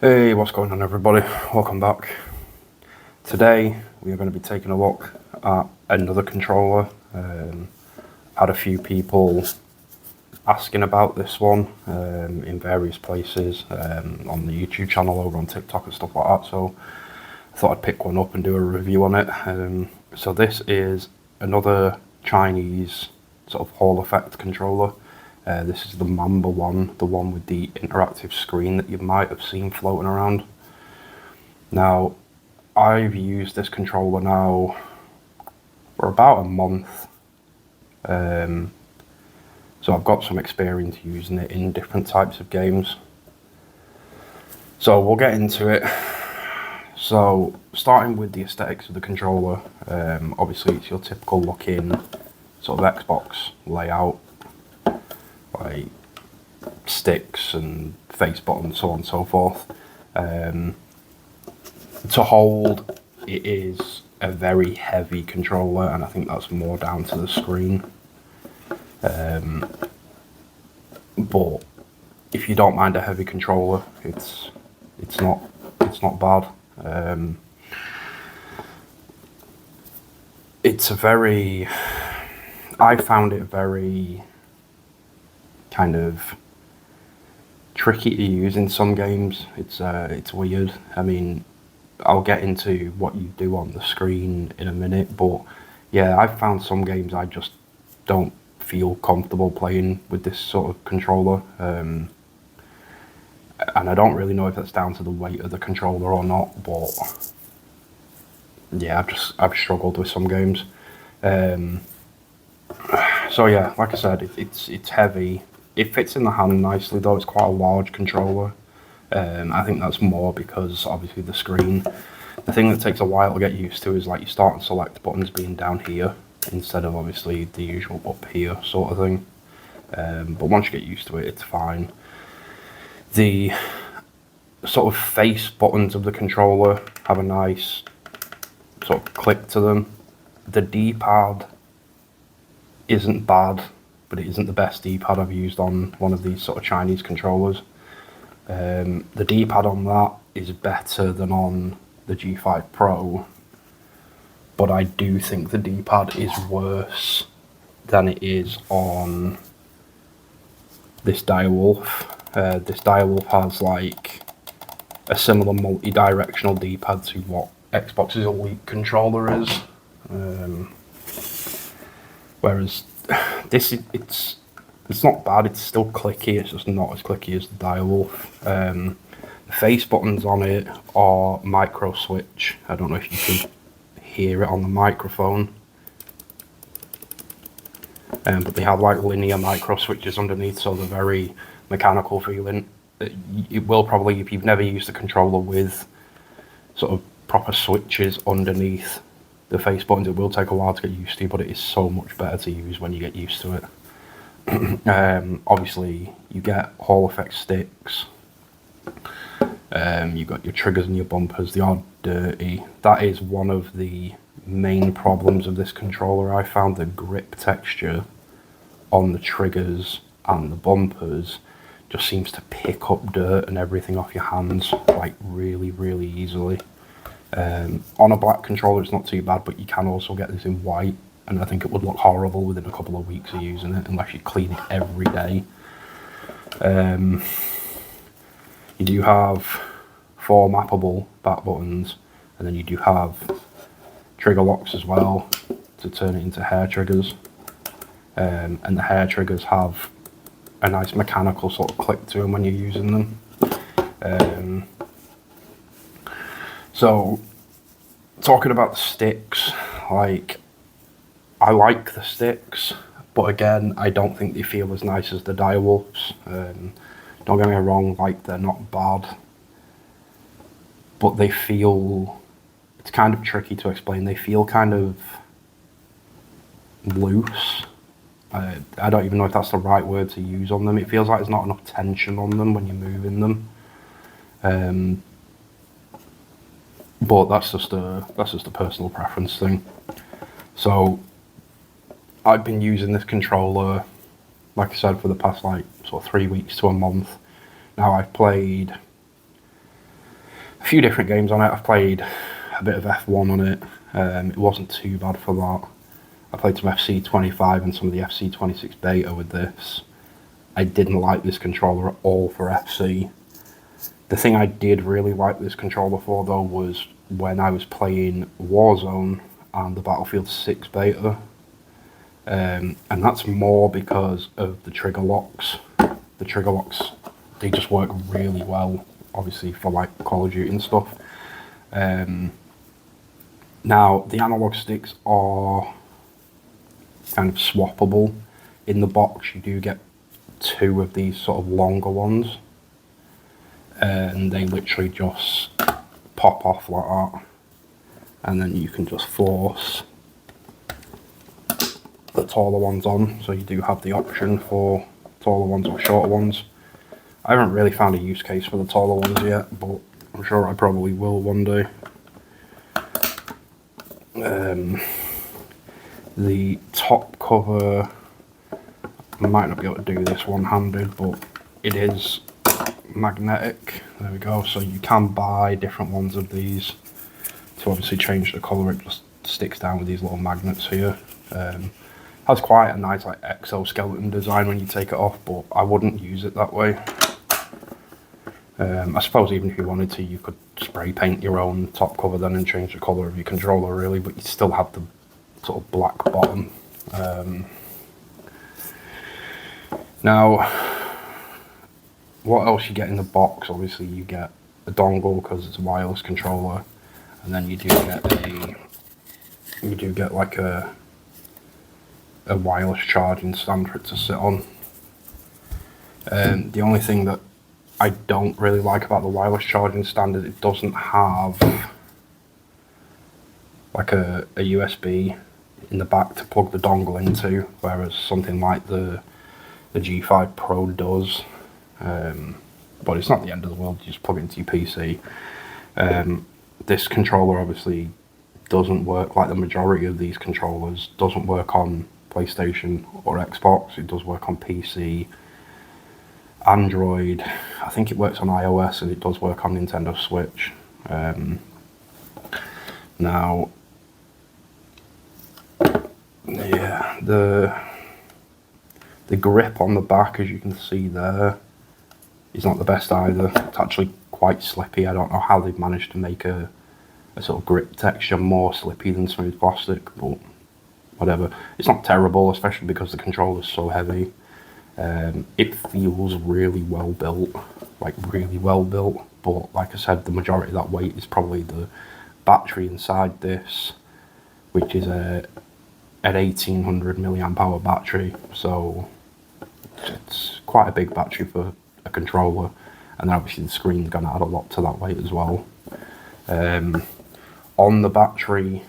Hey, what's going on everybody? Welcome back. Today we are going to be taking a look at another controller. Had a few people asking about this one in various places on the YouTube channel, over on TikTok and stuff like that, so I thought I'd pick one up and do a review on it. So this is another Chinese sort of Hall effect controller. This is the ManbaOne, the one with the interactive screen that you might have seen floating around. Now, I've used this controller now for about a month, so I've got some experience using it in different types of games. So we'll get into it. So starting with the aesthetics of the controller, obviously it's your typical looking sort of Xbox layout, like sticks and face buttons, so on and so forth. To hold, it is a very heavy controller, and I think that's more down to the screen. But if you don't mind a heavy controller, it's not bad. I found it very kind of tricky to use in some games. It's weird. I mean, I'll get into what you do on the screen in a minute, but yeah, I've found some games I just don't feel comfortable playing with this sort of controller, and I don't really know if that's down to the weight of the controller or not, but yeah, I've struggled with some games. So yeah, like I said, it's heavy. It fits in the hand nicely though. It's quite a large controller. I think that's more because obviously the screen. The thing that takes a while to get used to is like you start and select buttons being down here instead of obviously the usual up here sort of thing. But once you get used to it, it's fine. The sort of face buttons of the controller have a nice sort of click to them. The D-pad isn't bad, but it isn't the best D-pad I've used on one of these sort of Chinese controllers. The D-pad on that is better than on the G5 Pro, but I do think the D-pad is worse than it is on this Direwolf. This Direwolf has like a similar multi-directional D-pad to what Xbox's Elite controller is, whereas this it's not bad. It's still clicky. It's just not as clicky as the Direwolf. The face buttons on it are micro switch. I don't know if you can hear it on the microphone, but they have like linear micro switches underneath, so they're very mechanical feeling. It will probably, if you've never used a controller with sort of proper switches underneath the face buttons, it will take a while to get used to, but it is so much better to use when you get used to it. Obviously you get Hall effect sticks, you've got your triggers and your bumpers. They are dirty. That is one of the main problems of this controller. I found the grip texture on the triggers and the bumpers just seems to pick up dirt and everything off your hands like really easily. On a black controller it's not too bad, but you can also get this in white, and I think it would look horrible within a couple of weeks of using it unless you clean it every day. You do have 4 mappable back buttons, and then you do have trigger locks as well to turn it into hair triggers. And the hair triggers have a nice mechanical sort of click to them when you're using them. So talking about the sticks, like, I like the sticks, but again, I don't think they feel as nice as the Direwolves. Don't get me wrong, like, they're not bad, but they feel, it's kind of tricky to explain, they feel kind of loose. I don't even know if that's the right word to use on them. It feels like there's not enough tension on them when you're moving them. But that's just a personal preference thing. So I've been using this controller, like I said, for the past like sort of 3 weeks to a month. Now I've played a few different games on it. I've played a bit of F1 on it. It wasn't too bad for that. I played some FC25 and some of the FC26 beta with this. I didn't like this controller at all for FC. The thing I did really like this controller for though was when I was playing Warzone and the Battlefield 6 beta. And that's more because of the trigger locks. The trigger locks, they just work really well, obviously for like Call of Duty and stuff. Now, the analog sticks are kind of swappable. In the box, you do get 2 of these sort of longer ones. And they literally just pop off like that. And then you can just force the taller ones on. So you do have the option for taller ones or shorter ones. I haven't really found a use case for the taller ones yet, but I'm sure I probably will one day. The top cover, I might not be able to do this one-handed, but it is magnetic. There we go. So you can buy different ones of these to obviously change the colour. It just sticks down with these little magnets here. Has quite a nice like exoskeleton design when you take it off, but I wouldn't use it that way. I suppose even if you wanted to, you could spray paint your own top cover then and change the colour of your controller really, but you still have the sort of black bottom. Now, what else you get in the box? Obviously you get a dongle because it's a wireless controller, and then you do get like a wireless charging stand for it to sit on. The only thing that I don't really like about the wireless charging stand is it doesn't have like a USB in the back to plug the dongle into, whereas something like the G5 Pro does. But it's not the end of the world, you just plug it into your PC. This controller obviously doesn't work like the majority of these controllers, doesn't work on PlayStation or Xbox. It does work on PC, Android, I think it works on iOS, and it does work on Nintendo Switch. Now, yeah, the grip on the back, as you can see there, is not the best either. It's actually quite slippy. I don't know how they've managed to make a sort of grip texture more slippy than smooth plastic, but whatever. It's not terrible, especially because the controller's so heavy. It feels really well built, like really well built, but like I said, the majority of that weight is probably the battery inside this, which is an 1800 milliamp hour battery, so it's quite a big battery for a controller, and then obviously the screen's going to add a lot to that weight as well. On the battery,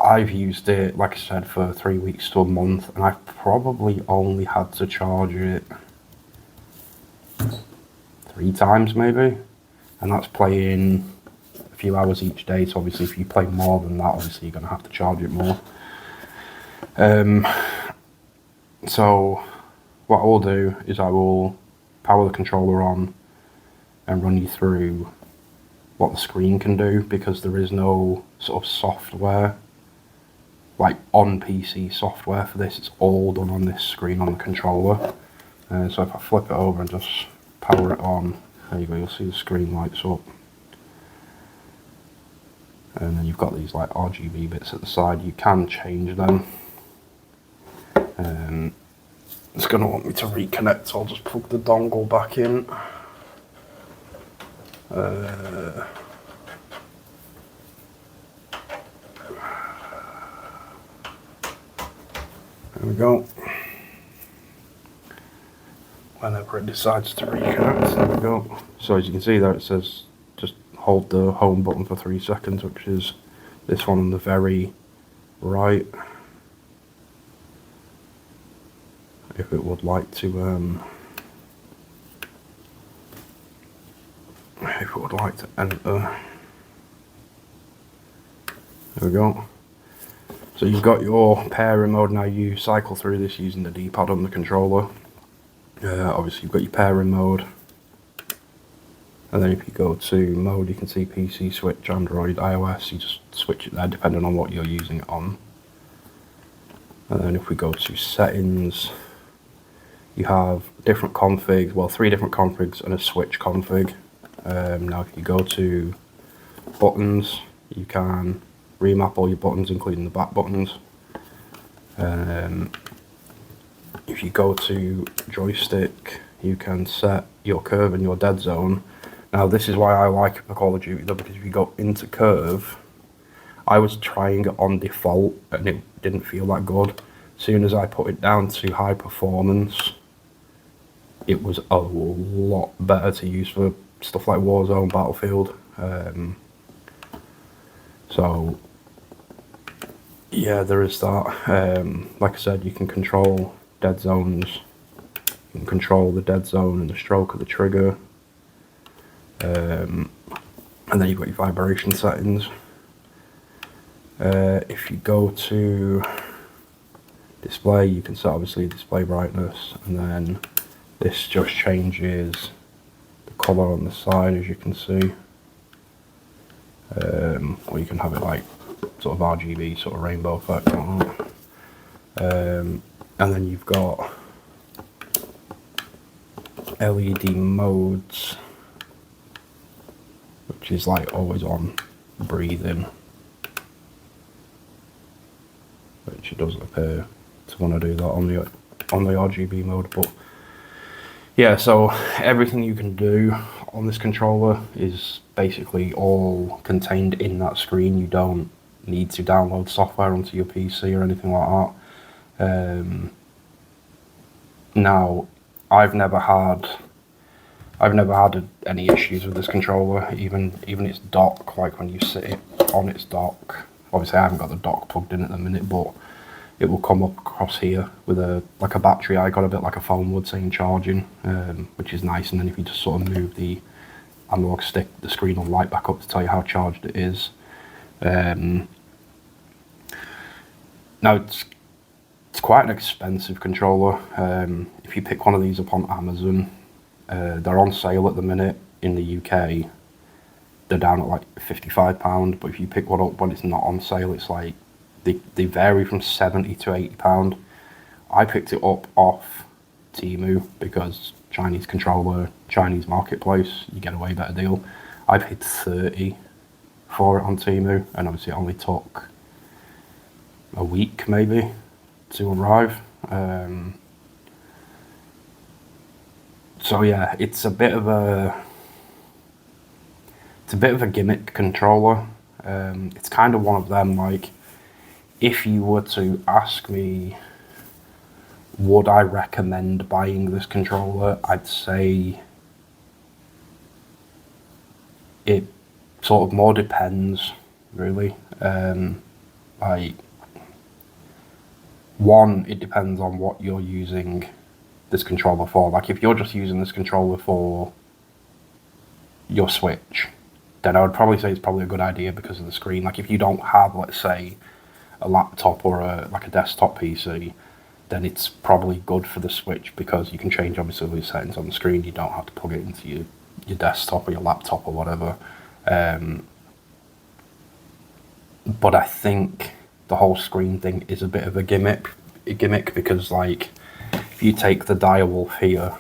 I've used it, like I said, for 3 weeks to a month, and I've probably only had to charge it 3 times maybe, and that's playing a few hours each day. So obviously if you play more than that, obviously you're going to have to charge it more. So what I will do is I will power the controller on and run you through what the screen can do, because there is no sort of software like on PC software for this. It's all done on this screen on the controller. So if I flip it over and just power it on, there you go, you'll see the screen lights up. And then you've got these like RGB bits at the side. You can change them. It's going to want me to reconnect, so I'll just plug the dongle back in. There we go. Whenever it decides to reconnect, there we go. So as you can see there, it says just hold the home button for 3 seconds, which is this one on the very right. If it would like to, enter. There we go. So you've got your pairing mode. Now you cycle through this using the D-pad on the controller. Obviously you've got your pairing mode. And then if you go to mode, you can see PC, Switch, Android, iOS. You just switch it there depending on what you're using it on. And then if we go to settings, you have different configs, well, 3 different configs and a switch config. Now if you go to buttons, you can remap all your buttons, including the back buttons. If you go to joystick, you can set your curve and your dead zone. Now this is why I like it for Call of Duty though, because if you go into curve, I was trying it on default and it didn't feel that good. As soon as I put it down to high performance, it was a lot better to use for stuff like Warzone, Battlefield. So yeah, there is that. Like I said, you can control dead zones. You can control the dead zone and the stroke of the trigger. And then you've got your vibration settings. If you go to display, you can set obviously display brightness, and then this just changes the colour on the side, as you can see. Or you can have it like sort of RGB, sort of rainbow effect on that. And then you've got LED modes, which is like always on, breathing, which it doesn't appear to want to do that on the RGB mode. But yeah, so everything you can do on this controller is basically all contained in that screen. You don't need to download software onto your PC or anything like that. Now, I've never had any issues with this controller, even its dock. Like when you sit it on its dock, obviously I haven't got the dock plugged in at the minute, but it will come up across here with a battery icon, a bit like a phone would, saying charging, which is nice. And then if you just sort of move the analog stick, the screen will light back up to tell you how charged it is. Now it's quite an expensive controller. If you pick one of these up on Amazon, they're on sale at the minute in the UK. They're down at like £55, but if you pick one up when it's not on sale, it's like they vary from £70 to £80. I picked it up off Temu because Chinese controller, Chinese marketplace, you get a way better deal. I paid £30 for it on Temu, and obviously it only took a week maybe to arrive. So yeah, it's a bit of a gimmick controller. It's kind of one of them, like, if you were to ask me would I recommend buying this controller, I'd say it sort of more depends, really. Like, one, it depends on what you're using this controller for. Like, if you're just using this controller for your Switch, then I would probably say it's probably a good idea because of the screen. Like, if you don't have, let's say, a laptop or a desktop PC, then it's probably good for the Switch because you can change obviously the settings on the screen. You don't have to plug it into your desktop or your laptop or whatever. But I think the whole screen thing is a bit of a gimmick because, like, if you take the direwolf here,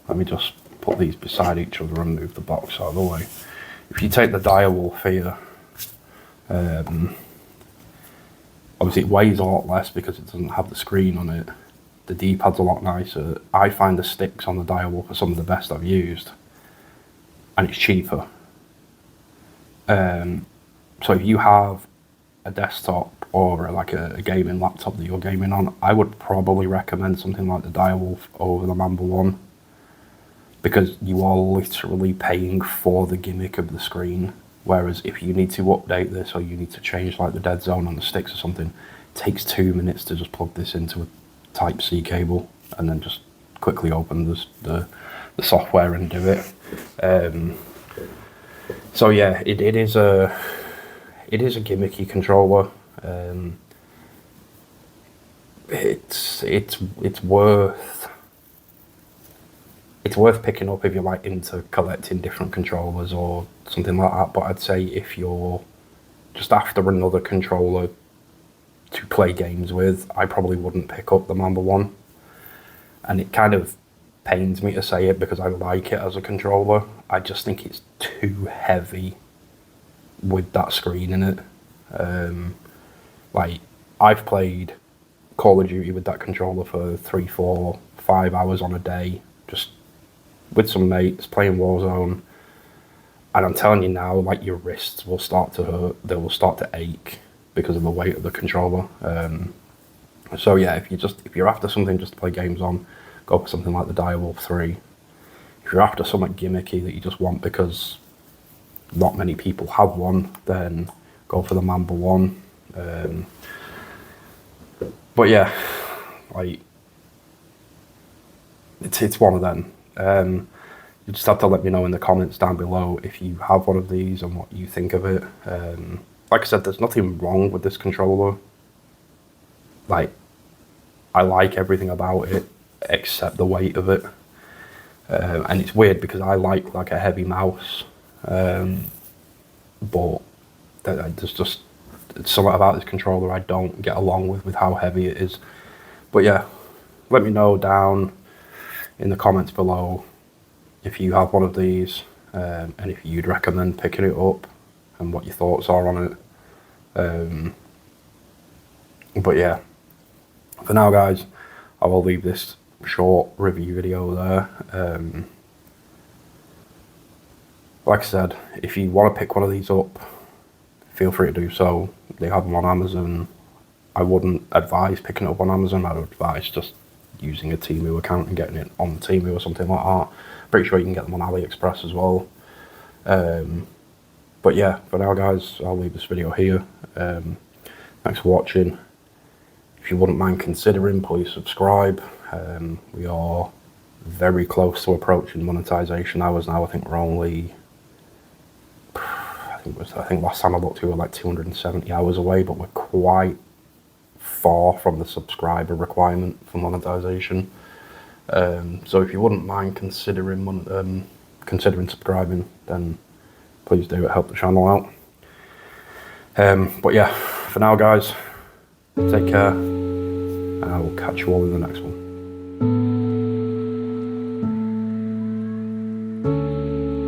let me just put these beside each other and move the box out of the way. If you take the direwolf here, obviously it weighs a lot less because it doesn't have the screen on it. The D-pad's a lot nicer. I find the sticks on the direwolf are some of the best I've used, and it's cheaper. So if you have a desktop or a gaming laptop that you're gaming on, I would probably recommend something like the direwolf over the ManbaOne, because you are literally paying for the gimmick of the screen. Whereas if you need to update this or you need to change like the dead zone on the sticks or something, it takes 2 minutes to just plug this into a Type-C cable and then just quickly open the software and do it. So yeah, it is a gimmicky controller. It's it's worth picking up if you're like into collecting different controllers or something like that. But I'd say if you're just after another controller to play games with, I probably wouldn't pick up the ManbaOne. And it kind of pains me to say it because I like it as a controller. I just think it's too heavy with that screen in it. Like, I've played Call of Duty with that controller for 3, 4, 5 hours on a day, just with some mates playing Warzone. And I'm telling you now, like, your wrists will start to hurt. They will start to ache because of the weight of the controller. So yeah, if you're after something just to play games on, go for something like the Direwolf 3. If you're after something gimmicky that you just want because not many people have one, then go for the ManbaOne. But yeah, like, it's one of them. You just have to let me know in the comments down below if you have one of these and what you think of it. Like I said, there's nothing wrong with this controller. Like, I like everything about it except the weight of it. And it's weird because I like a heavy mouse, but there's just something about this controller I don't get along with how heavy it is. But yeah, let me know down in the comments below if you have one of these, and if you'd recommend picking it up and what your thoughts are on it. But yeah, for now guys, I will leave this short review video there. Like I said, if you want to pick one of these up, feel free to do so. They have them on Amazon. I wouldn't advise picking it up on Amazon. I would advise just using a Temu account and getting it on Temu or something like that. Pretty sure you can get them on AliExpress as well. But yeah, for now guys, I'll leave this video here. Thanks for watching. If you wouldn't mind considering, please subscribe. We are very close to approaching monetization hours now. I think we're only, I think last time I looked, we were like 270 hours away, but we're quite far from the subscriber requirement for monetization. So if you wouldn't mind considering subscribing, then please do. It help the channel out. But yeah, for now guys, take care, and I will catch you all in the next one.